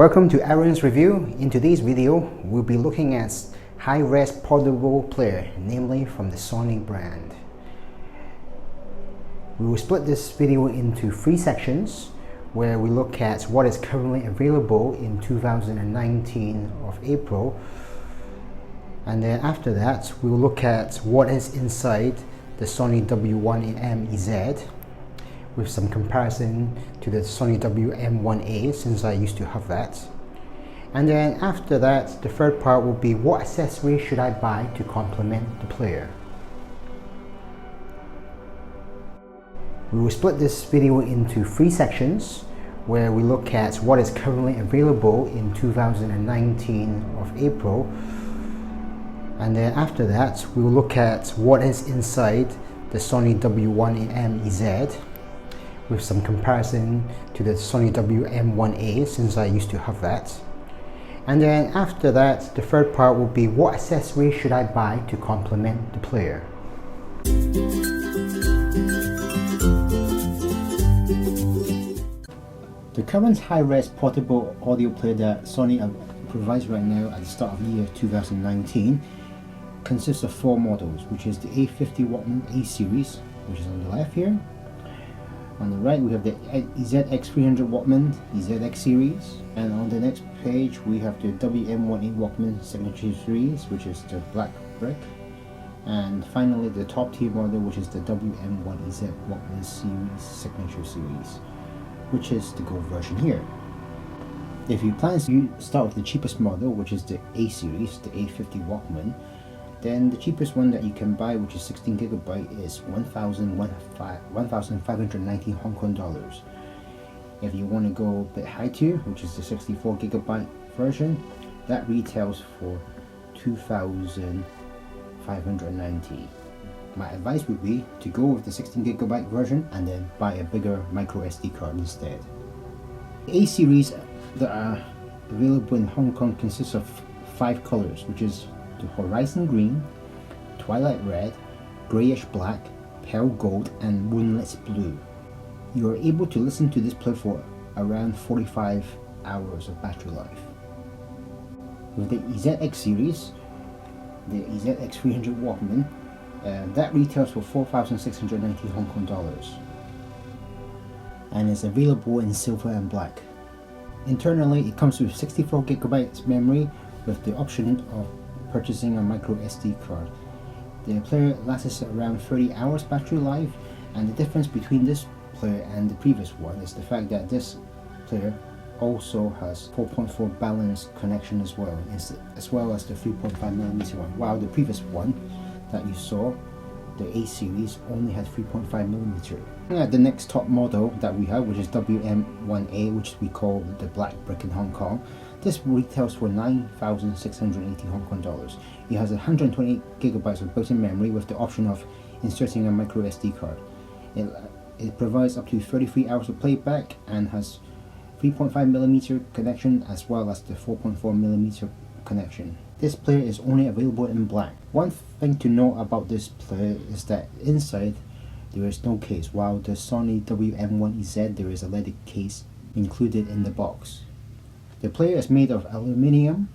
Welcome to Aaron's Review. In today's video, we'll be looking at high-res portable player, namely from the Sony brand. We will split this video into 3 sections where we look at what is currently available in 2019 of April, and then after that we'll look at what is inside the Sony WM1Z with some comparison to the Sony WM1A, since I used to have that. And then after that, the third part will be what accessories should I buy to complement the player. We will split this video into 3 sections where we look at what is currently available in 2019 of April, and then after that we will look at what is inside the Sony W1Z with some comparison to the Sony WM1A, since I used to have that. And then after that, the third part will be what accessories should I buy to complement the player. The current high-res portable audio player that Sony provides right now at the start of the year 2019 consists of 4 models, which is the A50 Walkman A series, which is on the left here. On the right we have the ZX300 Walkman, the ZX series, and on the next page we have the WM1A Walkman Signature series, which is the black brick, and finally the top tier model, which is the WM1Z Walkman series Signature series, which is the gold version here. If you plan to start with the cheapest model, which is the A series, the A50 Walkman, then the cheapest one that you can buy, which is 16GB, is 1,590 Hong Kong dollars. If you want to go a bit high tier, which is the 64GB version, that retails for 2,590. My advice would be to go with the 16GB version and then buy a bigger micro SD card instead. The A series that are available in Hong Kong consists of 5 colors, which is the Horizon Green, Twilight Red, Greyish Black, Pale Gold, and Moonlit Blue. You are able to listen to this player for around 45 hours of battery life. With the ZX series, the ZX300 Walkman, that retails for 4,690 Hong Kong dollars and is available in silver and black. Internally, it comes with 64GB memory with the option of purchasing a micro SD card. The player lasts around 30 hours battery life, and the difference between this player and the previous one is the fact that this player also has 4.4 balanced connection as well as the 3.5mm one, while the previous one that you saw, the A series, only had 3.5mm. At the next top model that we have, which is WM1A, which we call the black brick in Hong Kong, this retails for 9,680 Hong Kong dollars. It has 128GB of built-in memory with the option of inserting a micro SD card. It provides up to 33 hours of playback and has 3.5mm connection as well as the 4.4mm connection. This player is only available in black. One thing to note about this player is that inside there is no case, while the Sony WM1Z there is a leaded case included in the box. The player is made of aluminium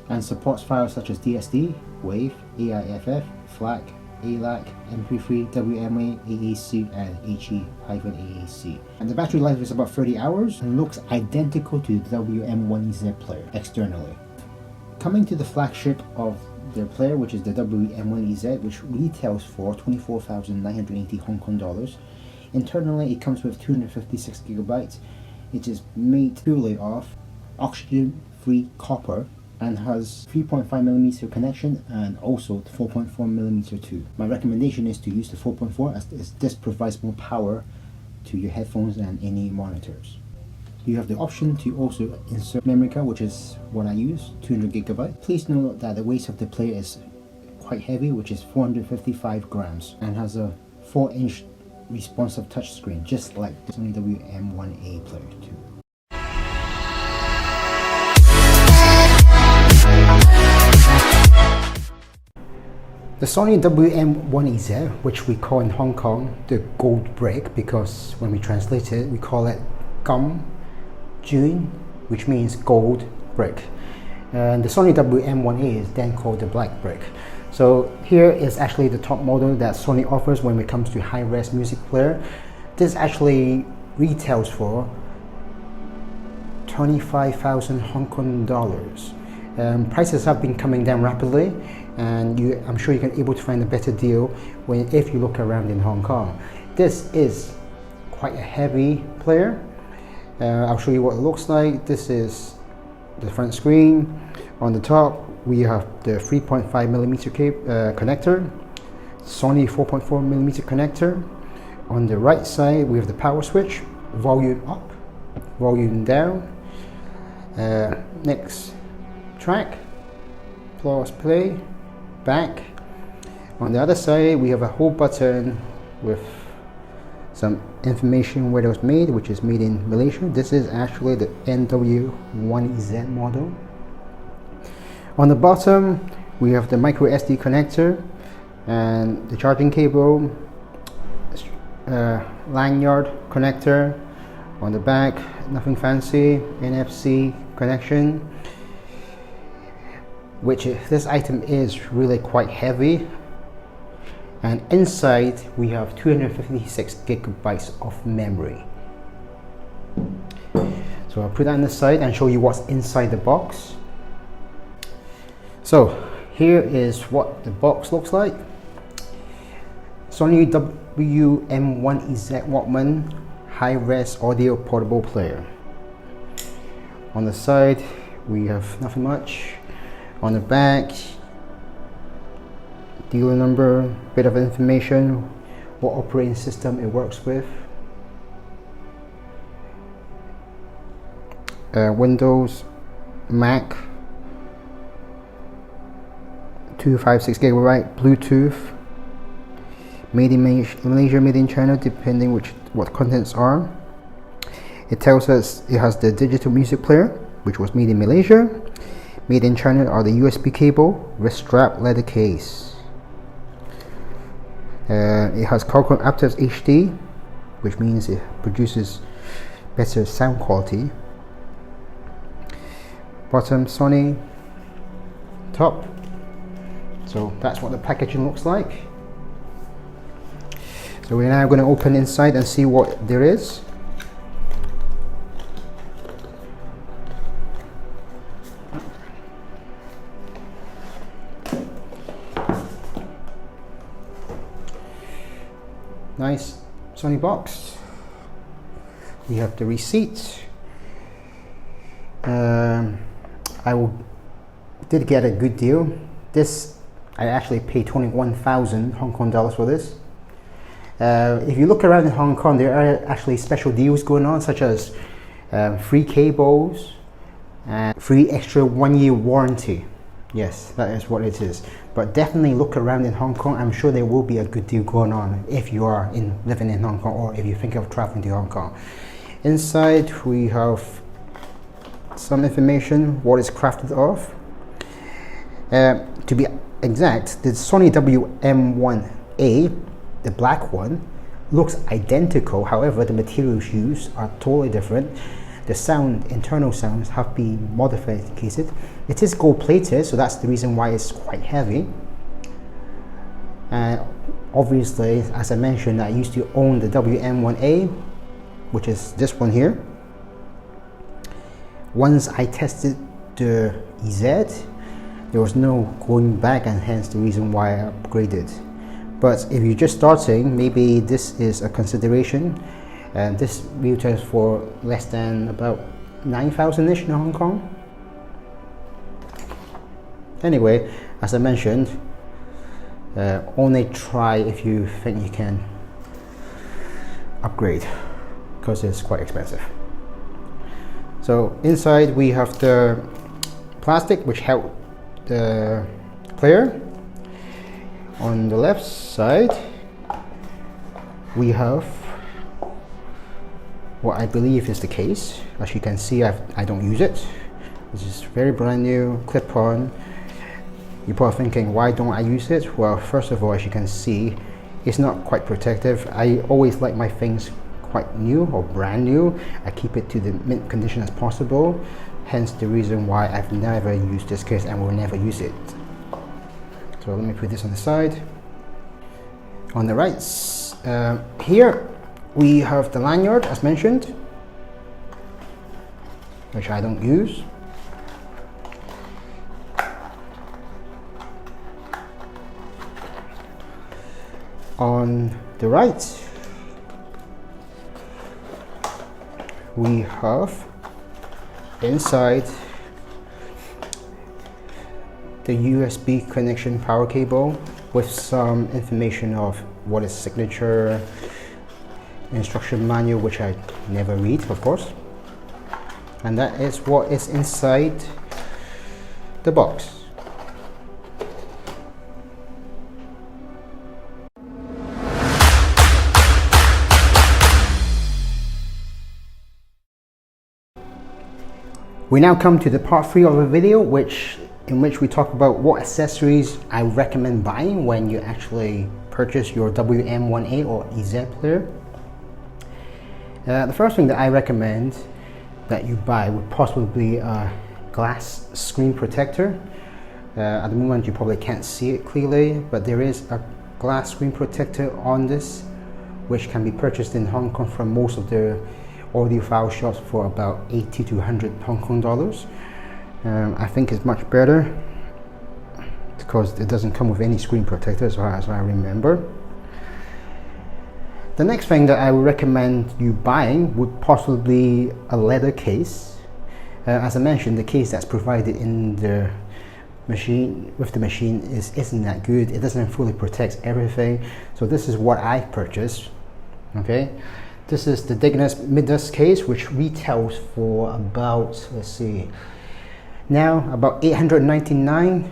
and supports files such as DSD, WAV, AIFF, FLAC, ALAC, MP3, WMA, AAC, and HE-AAC. And the battery life is about 30 hours and looks identical to the WM1Z player externally. Coming to the flagship of their player, which is the WM1Z, which retails for 24,980 Hong Kong dollars. Internally, it comes with 256GB. It is made purely of oxygen-free copper and has 3.5mm connection and also 4.4mm too. My recommendation is to use the 4.4 as this provides more power to your headphones and any monitors. You have the option to also insert memory card, which is what I use, 200GB. Please note that the weight of the player is quite heavy, which is 455 grams, and has a 4-inch responsive touchscreen, just like the Sony WM1A player too. The Sony WM1Z, which we call in Hong Kong the gold brick, because when we translate it we call it Gum June which means gold brick. And the Sony WM1A is then called the black brick. So here is actually the top model that Sony offers when it comes to high-res music player. This actually retails for 25,000 Hong Kong dollars. Prices have been coming down rapidly, and I'm sure you can able to find a better deal if you look around in Hong Kong. This is quite a heavy player. I'll show you what it looks like. This is the front screen. On the top we have the 3.5mm connector, Sony 4.4mm connector. On the right side we have the power switch, volume up, volume down. Next track, pause play, back. On the other side we have a whole button with some information where it was made, which is made in Malaysia. This is actually the WM1Z model. On the bottom we have the micro SD connector and the charging cable, lanyard connector. On the back, nothing fancy, NFC connection, this item is really quite heavy. And inside we have 256 gigabytes of memory. So I'll put that on the side and show you what's inside the box. So here is what the box looks like. Sony WM1Z Walkman high-res audio portable player. On the side we have nothing much. On the back, dealer number, bit of information, what operating system it works with, Windows, Mac, 256 gigabyte, Bluetooth, made in Malaysia, made in China, depending what contents are. It tells us it has the digital music player, which was made in Malaysia. Made in China are the USB cable, wrist strap, leather case. It has Qualcomm aptX HD, which means it produces better sound quality. Bottom Sony, top. So that's what the packaging looks like. So we're now going to open inside and see what there is. Nice Sony box. We have the receipt. Did get a good deal. This I actually paid 21,000 Hong Kong dollars for this. If you look around in Hong Kong, there are actually special deals going on, such as free cables and free extra 1-year warranty. Yes, that is what it is. But definitely look around in Hong Kong. I'm sure there will be a good deal going on if you are living in Hong Kong, or if you think of traveling to Hong Kong. Inside we have some information, what it's crafted of. To be exact, the Sony WM1A, the black one, looks identical. However, the materials used are totally different. The internal sounds have been modified. It is gold plated, so that's the reason why it's quite heavy. And obviously, as I mentioned, I used to own the WM1A, which is this one here. Once I tested the EZ, there was no going back, and hence the reason why I upgraded. But if you're just starting, maybe this is a consideration. And this retails for less than about 9,000-ish in Hong Kong. Anyway, as I mentioned, only try if you think you can upgrade, because it's quite expensive. So inside we have the plastic which held the player. On the left side we have what I believe is the case. As you can see, I don't use it. This is very brand new, clip-on. You're probably thinking, why don't I use it? Well, first of all, as you can see, it's not quite protective. I always like my things quite new or brand new. I keep it to the mint condition as possible, hence the reason why I've never used this case and will never use it. So let me put this on the side. On the right, here we have the lanyard as mentioned, which I don't use. On the right, we have inside the USB connection power cable with some information of what is signature, instruction manual, which I never read, of course, and that is what is inside the box. We now come to the part 3 of the video, in which we talk about what accessories I recommend buying when you actually purchase your WM1A or EZ player. The first thing that I recommend that you buy would possibly be a glass screen protector. At the moment you probably can't see it clearly, but there is a glass screen protector on this, which can be purchased in Hong Kong from most of the audiophile shops for about 80 to 100 Hong Kong dollars. I think it's much better because it doesn't come with any screen protector as far as I remember. The next thing that I would recommend you buying would possibly be a leather case. As I mentioned, the case that's provided in the machine isn't that good. It doesn't fully protect everything. So this is what I purchased. Okay. This is the Dignus mid-dust case, which retails for about, let's see, now about $899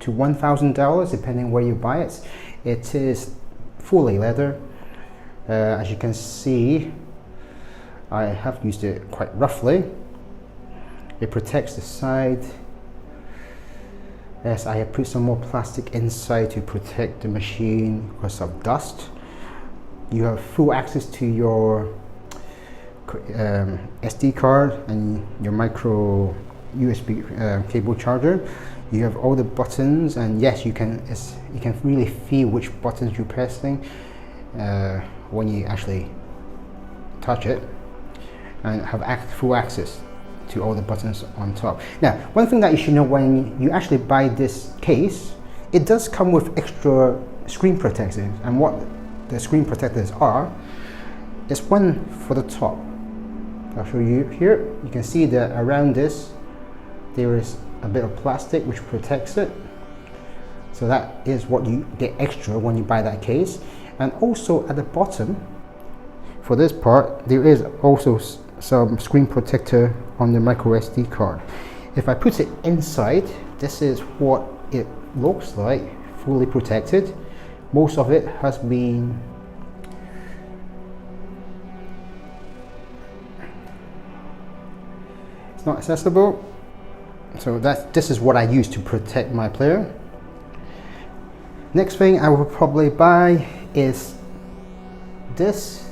to $1,000 depending where you buy it. It is fully leather. As you can see, I have used it quite roughly. It protects the side. Yes, I have put some more plastic inside to protect the machine because of dust. You have full access to your SD card and your micro USB cable charger. You have all the buttons, and yes, you can really feel which buttons you're pressing when you actually touch it, and have full access to all the buttons on top. Now, one thing that you should know when you actually buy this case, it does come with extra screen protectors, and what the screen protectors are, is one for the top. I'll show you here. You can see that around this there is a bit of plastic which protects it, so that is what you get extra when you buy that case. And also at the bottom for this part there is also some screen protector on the micro SD card. If I put it inside, this is what it looks like, fully protected. Most of it has been it's not accessible, so this is what I use to protect my player. Next thing I will probably buy is this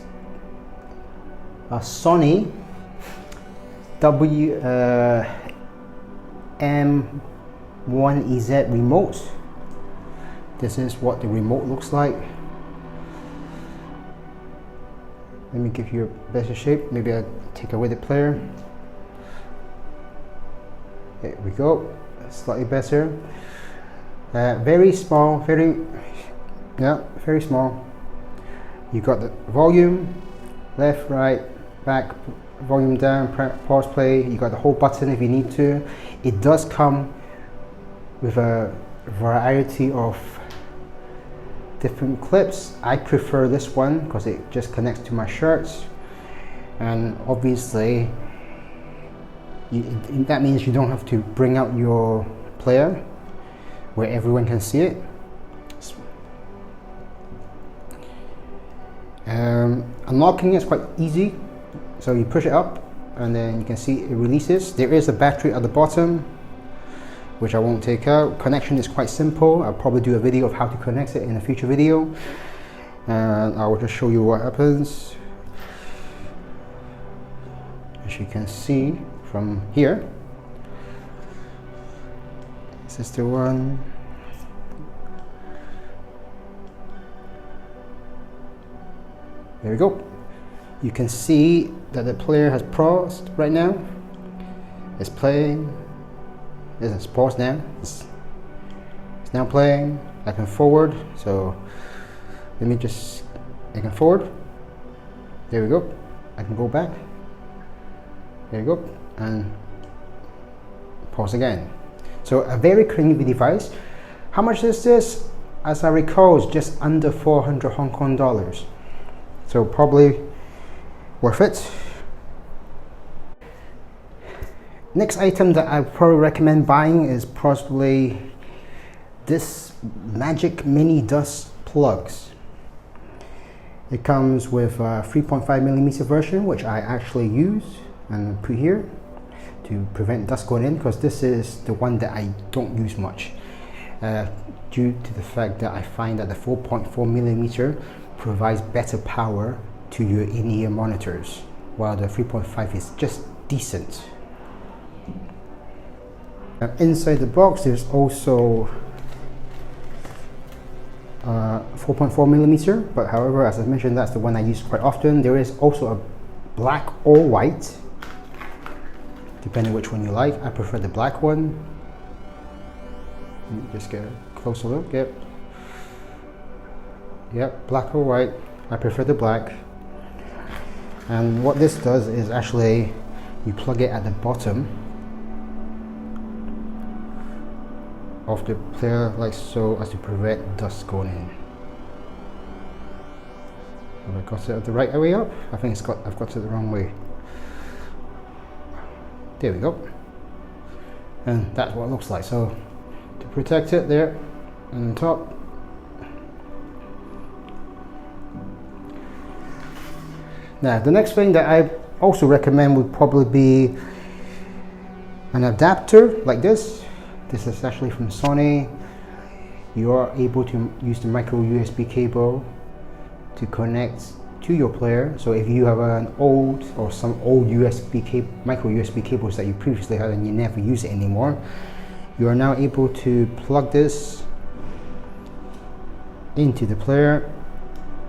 Sony WM1Z remote. This is what the remote looks like. Let me give you a better shape. Maybe I'll take away the player. There we go. Slightly better. Very small. Very small. You got the volume, left, right, back, volume down, pause, play. You got the whole button if you need to. It does come with a variety of different clips. I prefer this one because it just connects to my shirts, and obviously that means you don't have to bring out your player where everyone can see it. Unlocking is quite easy, so you push it up and then you can see it releases. There is a battery at the bottom which I won't take out. Connection is quite simple. I'll probably do a video of how to connect it in a future video, and I will just show you what happens. as you can see from here. This is the one. There we go. You can see that the player has paused right now. It's playing. It's paused now. It's now playing. I can forward. So let me just. I can forward. There we go. I can go back. There you go. And pause again. So a very clean device. How much is this? As I recall, it's just under 400 Hong Kong dollars. So probably worth it. Next item that I probably recommend buying is possibly this Magic Mini Dust plugs. It comes with a 3.5mm version, which I actually use and put here to prevent dust going in, because this is the one that I don't use much due to the fact that I find that the 4.4mm provides better power to your in-ear monitors, while the 3.5 is just decent. Inside the box there's also 4.4mm, but however, as I mentioned, that's the one I use quite often. There is also a black or white, depending which one you like. I prefer the black one. Let me just get a closer look. Yep, black or white. I prefer the black. And what this does is actually you plug it at the bottom of the player, like so, as to prevent dust going in. Have I got it the right way up? I think I've got it the wrong way. There we go. And that's what it looks like. So to protect it there and on top. Now the next thing that I also recommend would probably be an adapter like this. This is actually from Sony. You are able to use the micro USB cable to connect to your player. So if you have an old or some old micro USB cables that you previously had and you never use it anymore, you are now able to plug this into the player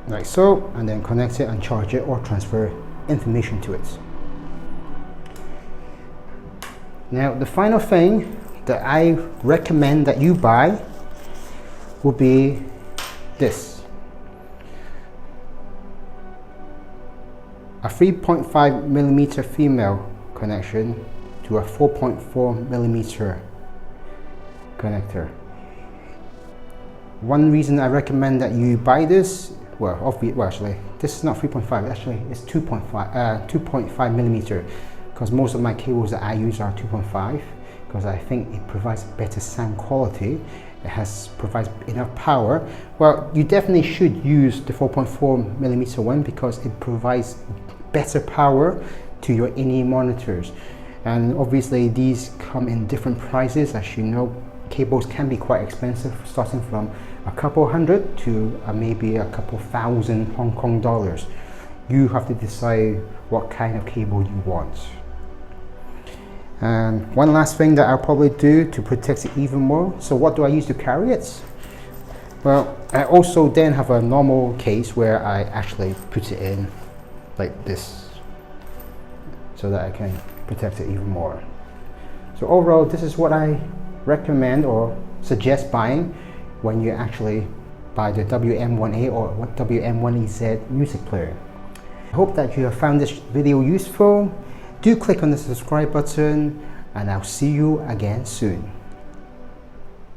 like so, and then connect it and charge it or transfer information to it. Now the final thing that I recommend that you buy would be this. A 3.5mm female connection to a 4.4mm connector. One reason I recommend that you buy this, actually, this is not 3.5, actually it's 2.5mm, because most of my cables that I use are 2.5, because I think it provides better sound quality. It provides enough power. Well, you definitely should use the 4.4mm one because it provides better power to your in-ear monitors. And obviously these come in different prices. As you know, cables can be quite expensive, starting from a couple hundred to maybe a couple thousand Hong Kong dollars. You have to decide what kind of cable you want. And one last thing that I'll probably do to protect it even more. So what do I use to carry it? Well, I also then have a normal case where I actually put it in like this, so that I can protect it even more. So overall, this is what I recommend or suggest buying when you actually buy the WM1A or WM1Z music player. I hope that you have found this video useful. Do click on the subscribe button, and I'll see you again soon.